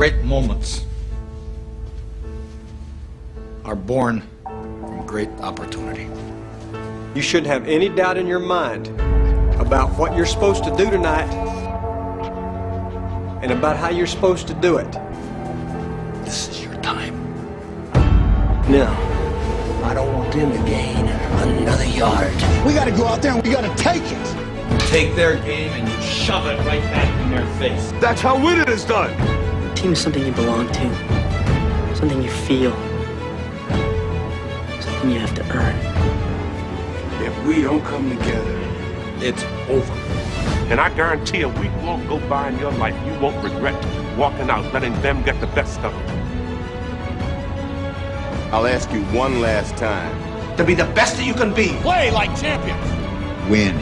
Great moments are born from great opportunity. You shouldn't have any doubt in your mind about what you're supposed to do tonight and about how you're supposed to do it. This is your time. No, I don't want them to gain another yard. We gotta go out there and we gotta take it. You take their game and you shove it right back in their face. That's how winning is done. Team is something you belong to, something you feel, something you have to earn. If we don't come together, It's over. and I guarantee a week won't go by in your life you won't regret walking out, letting them get the best of it. I'll ask you one last time. To be the best that you can be. Play like champions. Win.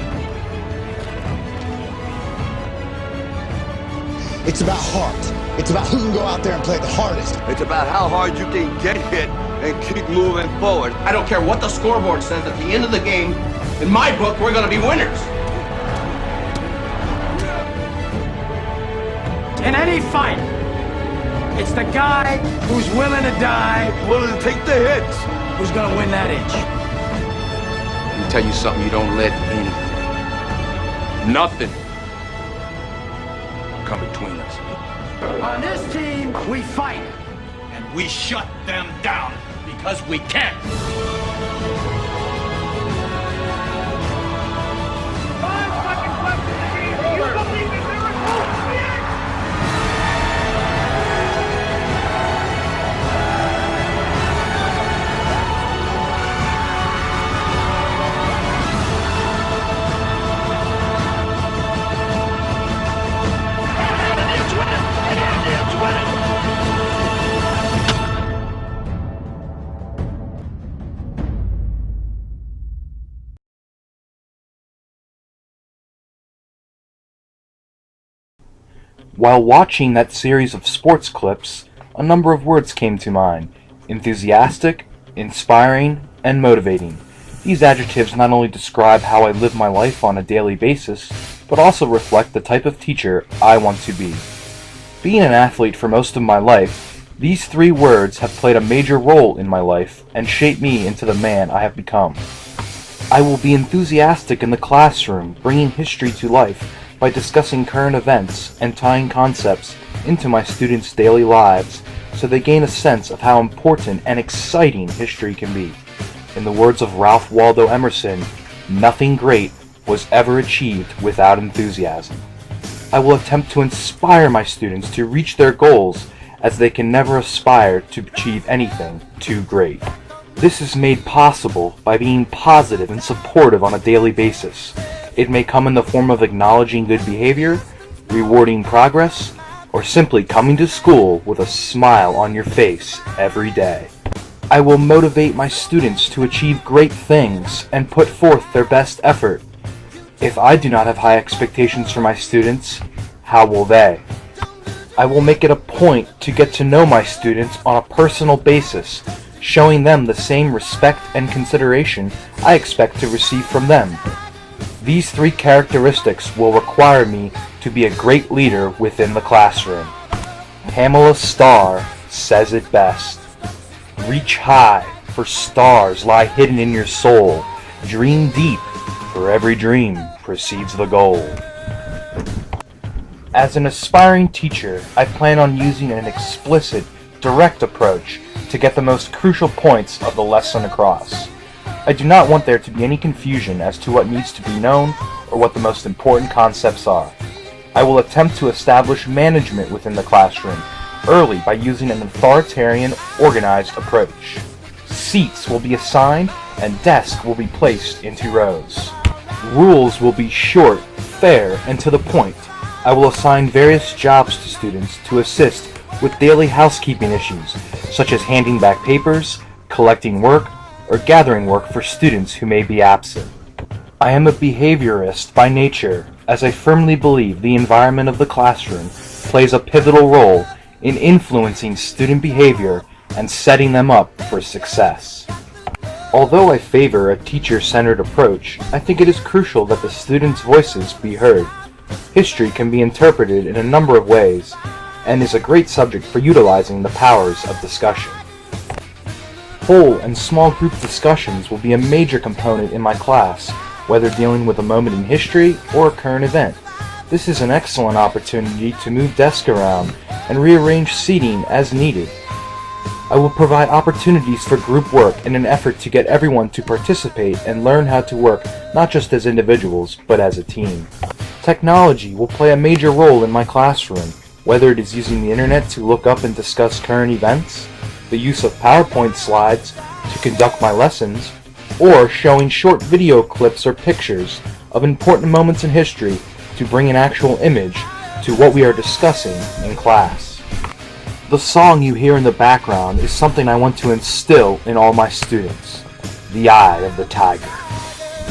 It's about heart. It's about who can go out there and play the hardest. It's about how hard you can get hit and keep moving forward. I don't care what the scoreboard says at the end of the game. In my book, we're gonna be winners. In any fight, it's the guy who's willing to die, Willing to take the hits. who's gonna win that inch. Let me tell you something, you don't let Nothing come between us. On this team, we fight. And we shut them down because we can. While watching that series of sports clips, a number of words came to mind: enthusiastic, inspiring, and motivating. These adjectives not only describe how I live my life on a daily basis, but also reflect the type of teacher I want to be. Being an athlete for most of my life, these three words have played a major role in my life and shaped me into the man I have become. I will be enthusiastic in the classroom, bringing history to life by discussing current events and tying concepts into my students' daily lives so they gain a sense of how important and exciting history can be. In the words of Ralph Waldo Emerson, nothing great was ever achieved without enthusiasm. I will attempt to inspire my students to reach their goals, as they can never aspire to achieve anything too great. This is made possible by being positive and supportive on a daily basis. It may come in the form of acknowledging good behavior, rewarding progress, or simply coming to school with a smile on your face every day. I will motivate my students to achieve great things and put forth their best effort. If I do not have high expectations for my students, how will they? I will make it a point to get to know my students on a personal basis, showing them the same respect and consideration I expect to receive from them. These three characteristics will require me to be a great leader within the classroom. Pamela Starr says it best. Reach high, for stars lie hidden in your soul. Dream deep, for every dream precedes the goal. As an aspiring teacher, I plan on using an explicit, direct approach to get the most crucial points of the lesson across. I do not want there to be any confusion as to what needs to be known or what the most important concepts are. I will attempt to establish management within the classroom early by using an authoritarian, organized approach. Seats will be assigned and desks will be placed into rows. Rules will be short, fair, and to the point. I will assign various jobs to students to assist with daily housekeeping issues, such as handing back papers, collecting work, or gathering work for students who may be absent. I am a behaviorist by nature, as I firmly believe the environment of the classroom plays a pivotal role in influencing student behavior and setting them up for success. Although I favor a teacher-centered approach, I think it is crucial that the students' voices be heard. History can be interpreted in a number of ways, and is a great subject for utilizing the powers of discussion. Whole and small group discussions will be a major component in my class, whether dealing with a moment in history or a current event. This is an excellent opportunity to move desks around and rearrange seating as needed. I will provide opportunities for group work in an effort to get everyone to participate and learn how to work not just as individuals, but as a team. Technology will play a major role in my classroom, whether it is using the internet to look up and discuss current events, the use of PowerPoint slides to conduct my lessons, or showing short video clips or pictures of important moments in history to bring an actual image to what we are discussing in class. The song you hear in the background is something I want to instill in all my students, The Eye of the Tiger.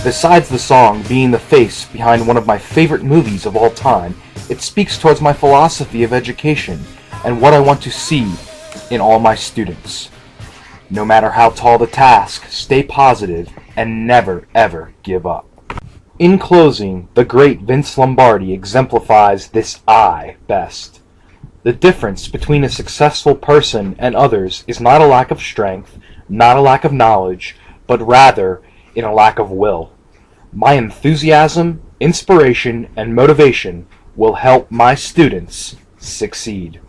Besides the song being the face behind one of my favorite movies of all time, it speaks towards my philosophy of education and what I want to see in all my students. No matter how tall the task, stay positive and never ever give up. In closing, the great Vince Lombardi exemplifies this I best. The difference between a successful person and others is not a lack of strength, not a lack of knowledge, but rather in a lack of will. My enthusiasm, inspiration, and motivation will help my students succeed.